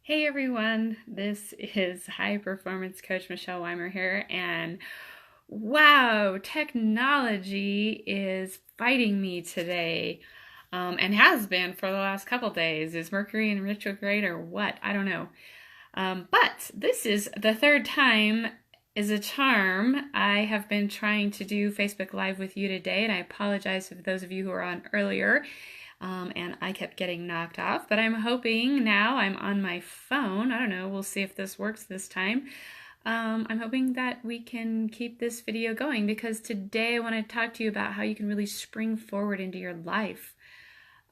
Hey everyone, this is High Performance Coach Michelle Weimer here, and wow, technology is fighting me today, and has been for the last couple days. Is Mercury in retrograde or what? I don't know. But this is the third time is a charm. I have been trying to do Facebook Live with you today, and I apologize for those of you who were on earlier. And I kept getting knocked off, but I'm hoping now I'm on my phone. I don't know, we'll see if this works this time. I'm hoping that we can keep this video going because today I want to talk to you about how you can really spring forward into your life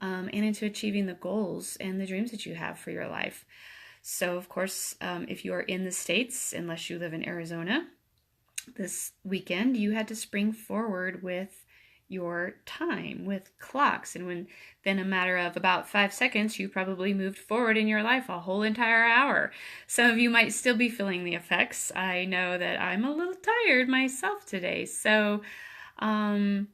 and into achieving the goals and the dreams that you have for your life. So, of course, if you are in the States, unless you live in Arizona, this weekend you had to spring forward with your time with clocks, and when then a matter of about 5 seconds you probably moved forward in your life a whole entire hour. Some of you might still be feeling the effects. I know that I'm a little tired myself today, so I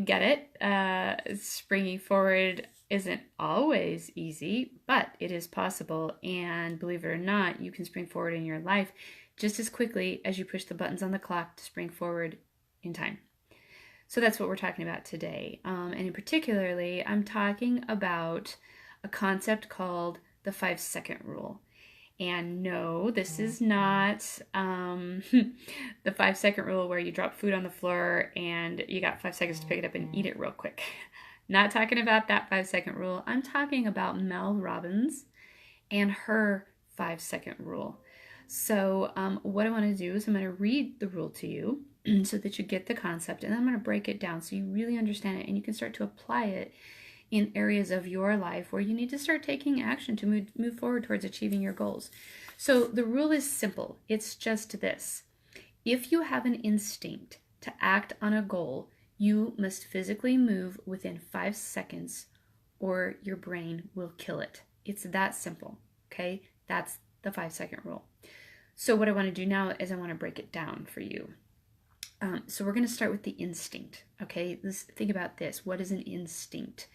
get it. Springing forward isn't always easy, but it is possible, and believe it or not, you can spring forward in your life just as quickly as you push the buttons on the clock to spring forward in time. So that's what we're talking about today. And in particularly, I'm talking about a concept called the 5-second rule. And no, this is not the 5-second rule where you drop food on the floor and you got 5 seconds to pick it up and eat it real quick. Not talking about that 5-second rule. I'm talking about Mel Robbins and her 5-second rule. So what I want to do is I'm going to read the rule to you so that you get the concept, and then I'm going to break it down so you really understand it and you can start to apply it in areas of your life where you need to start taking action to move forward towards achieving your goals. So the rule is simple. It's just this. If you have an instinct to act on a goal, you must physically move within 5 seconds or your brain will kill it. It's that simple, okay? That's the 5-second rule. So what I want to do now is I want to break it down for you. So we're going to start with the instinct, okay? Think about this. What is an instinct?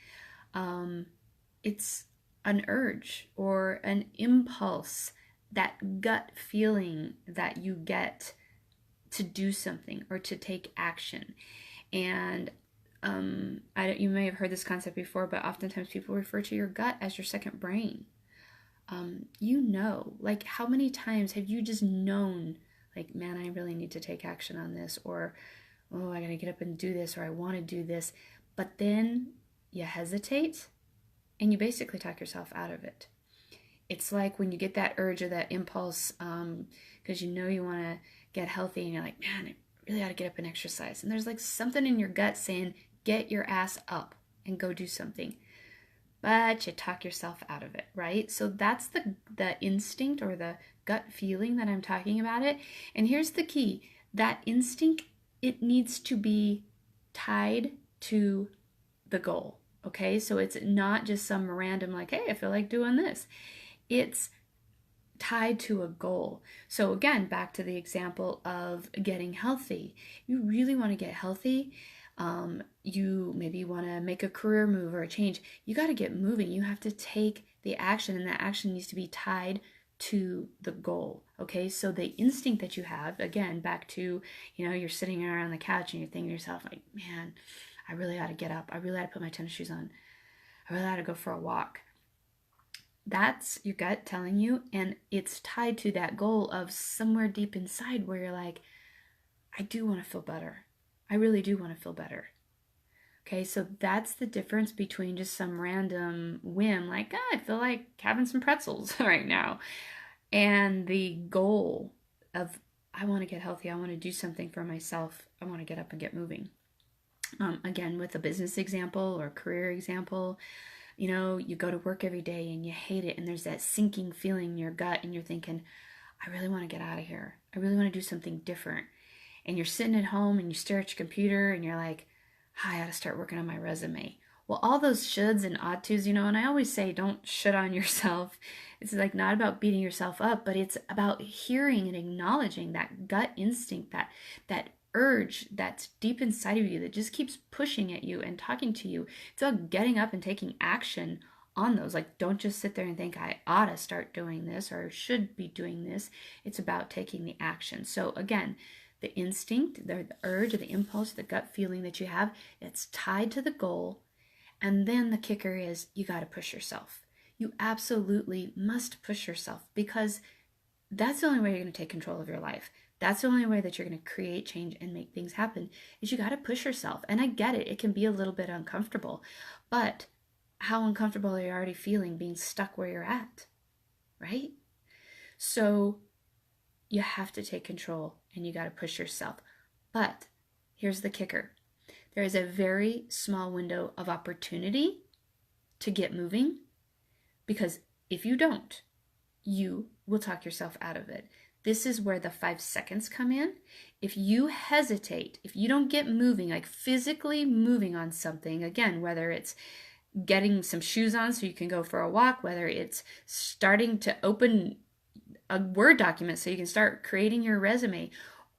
It's an urge or an impulse, that gut feeling that you get to do something or to take action. And you may have heard this concept before, but oftentimes people refer to your gut as your second brain. Like how many times have you just known, like, man, I really need to take action on this, or, oh, I gotta get up and do this, or I want to do this, but then you hesitate and you basically talk yourself out of it. It's like when you get that urge or that impulse because you know you want to get healthy and you're like, man, I really ought to get up and exercise. And there's like something in your gut saying, get your ass up and go do something. But you talk yourself out of it, right? So that's the instinct or the gut feeling that I'm talking about it. And here's the key. That instinct, it needs to be tied to the goal, okay? So it's not just some random like, hey, I feel like doing this. It's tied to a goal. So again, back to the example of getting healthy. You really want to get healthy. You maybe want to make a career move or a change. You got to get moving. You have to take the action, and that action needs to be tied to the goal. Okay, so the instinct that you have, again, back to, you're sitting around on the couch and you're thinking to yourself, like, man, I really ought to get up. I really ought to put my tennis shoes on. I really ought to go for a walk. That's your gut telling you, and it's tied to that goal of somewhere deep inside where you're like, I do want to feel better. I really do want to feel better. Okay, so that's the difference between just some random whim, like, I feel like having some pretzels right now, and the goal of, I want to get healthy, I want to do something for myself, I want to get up and get moving. Again, with a business example or career example, you go to work every day and you hate it, and there's that sinking feeling in your gut, and you're thinking, I really want to get out of here. I really want to do something different. And you're sitting at home and you stare at your computer and you're like, I ought to start working on my resume. Well, all those shoulds and ought tos, and I always say don't should on yourself. It's like not about beating yourself up, but it's about hearing and acknowledging that gut instinct, that urge that's deep inside of you that just keeps pushing at you and talking to you. It's about getting up and taking action on those. Like, don't just sit there and think, I ought to start doing this or should be doing this. It's about taking the action. So again, the instinct, the urge, or the impulse, the gut feeling that you have, it's tied to the goal. And then the kicker is you got to push yourself. You absolutely must push yourself, because that's the only way you're going to take control of your life. That's the only way that you're going to create change and make things happen, is you got to push yourself. And I get it. It can be a little bit uncomfortable, but how uncomfortable are you already feeling being stuck where you're at, right? So you have to take control and you got to push yourself. But here's the kicker. There is a very small window of opportunity to get moving, because if you don't, you will talk yourself out of it. This is where the 5 seconds come in. If you hesitate, if you don't get moving, like physically moving on something, again, whether it's getting some shoes on so you can go for a walk, whether it's starting to open a Word document so you can start creating your resume,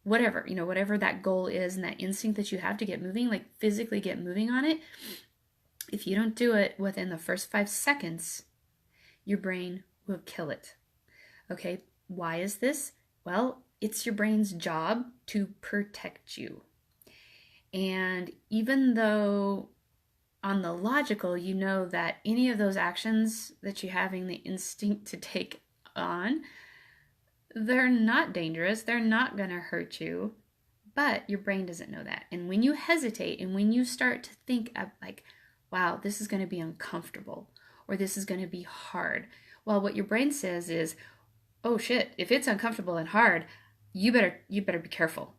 whatever, whatever that goal is and that instinct that you have to get moving, like physically get moving on it. If you don't do it within the first 5 seconds, your brain will kill it. Okay, why is this? Well, it's your brain's job to protect you. And even though on the logical, you know that any of those actions that you're having the instinct to take on, they're not dangerous. They're not going to hurt you. But your brain doesn't know that. And when you hesitate and when you start to think of like, wow, this is going to be uncomfortable or this is going to be hard, well, what your brain says is, oh shit, if it's uncomfortable and hard, you better be careful.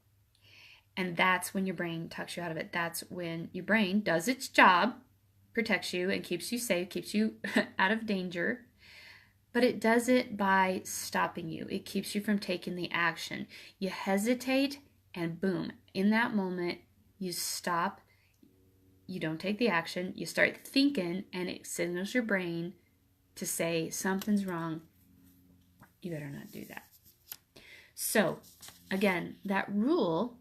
And that's when your brain talks you out of it. That's when your brain does its job, protects you and keeps you safe, keeps you out of danger. But it does it by stopping you. It keeps you from taking the action. You hesitate and boom, in that moment, you stop. You don't take the action. You start thinking and it signals your brain to say something's wrong. You better not do that. So again, that rule,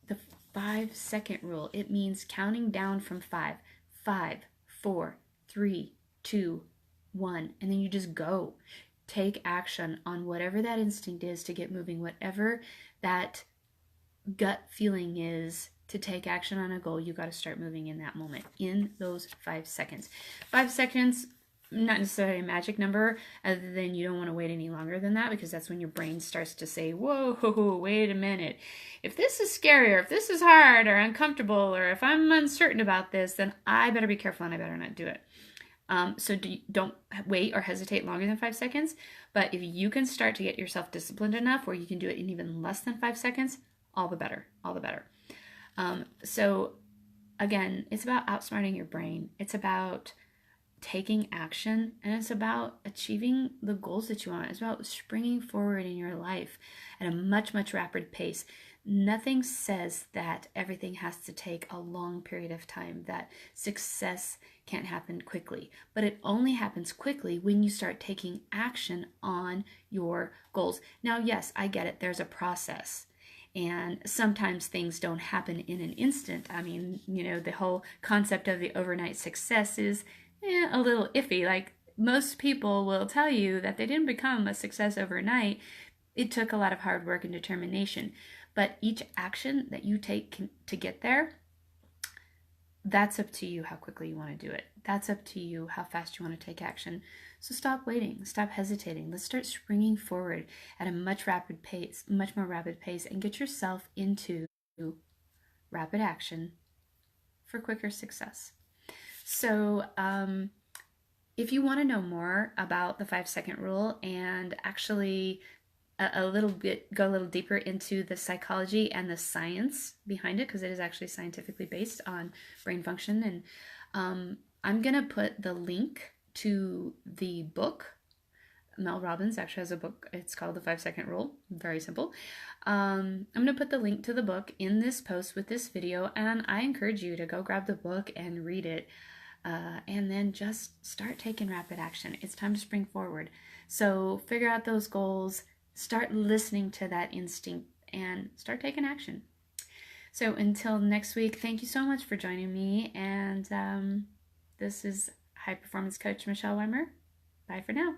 the 5-second rule, it means counting down from 5, 5, 4, 3, 2, 1, and then you just go. Take action on whatever that instinct is to get moving, whatever that gut feeling is to take action on a goal. You got to start moving in that moment, in those 5 seconds. 5 seconds, not necessarily a magic number, other than you don't want to wait any longer than that, because that's when your brain starts to say, whoa, wait a minute. If this is scary, or if this is hard or uncomfortable, or if I'm uncertain about this, then I better be careful and I better not do it. So don't wait or hesitate longer than 5 seconds. But if you can start to get yourself disciplined enough where you can do it in even less than 5 seconds, all the better, all the better. So again, it's about outsmarting your brain. It's about taking action, and it's about achieving the goals that you want. It's about springing forward in your life at a much, much rapid pace. Nothing says that everything has to take a long period of time, that success can't happen quickly, but it only happens quickly when you start taking action on your goals. Now, yes, I get it. There's a process. And sometimes things don't happen in an instant. I mean, the whole concept of the overnight success is a little iffy. Like, most people will tell you that they didn't become a success overnight. It took a lot of hard work and determination. But each action that you take to get there, that's up to you how quickly you want to do it. That's up to you how fast you want to take action. So stop waiting, stop hesitating. Let's start springing forward at a much more rapid pace, and get yourself into rapid action for quicker success. So if you want to know more about the 5-second rule and actually go a little deeper into the psychology and the science behind it, because it is actually scientifically based on brain function, and I'm going to put the link to the book. Mel Robbins actually has a book. It's called The 5-Second Rule. Very simple. I'm going to put the link to the book in this post with this video, and I encourage you to go grab the book and read it, and then just start taking rapid action. It's time to spring forward. So figure out those goals, start listening to that instinct, and start taking action. So until next week, thank you so much for joining me, and This is High Performance Coach Michelle Weimer. Bye for now.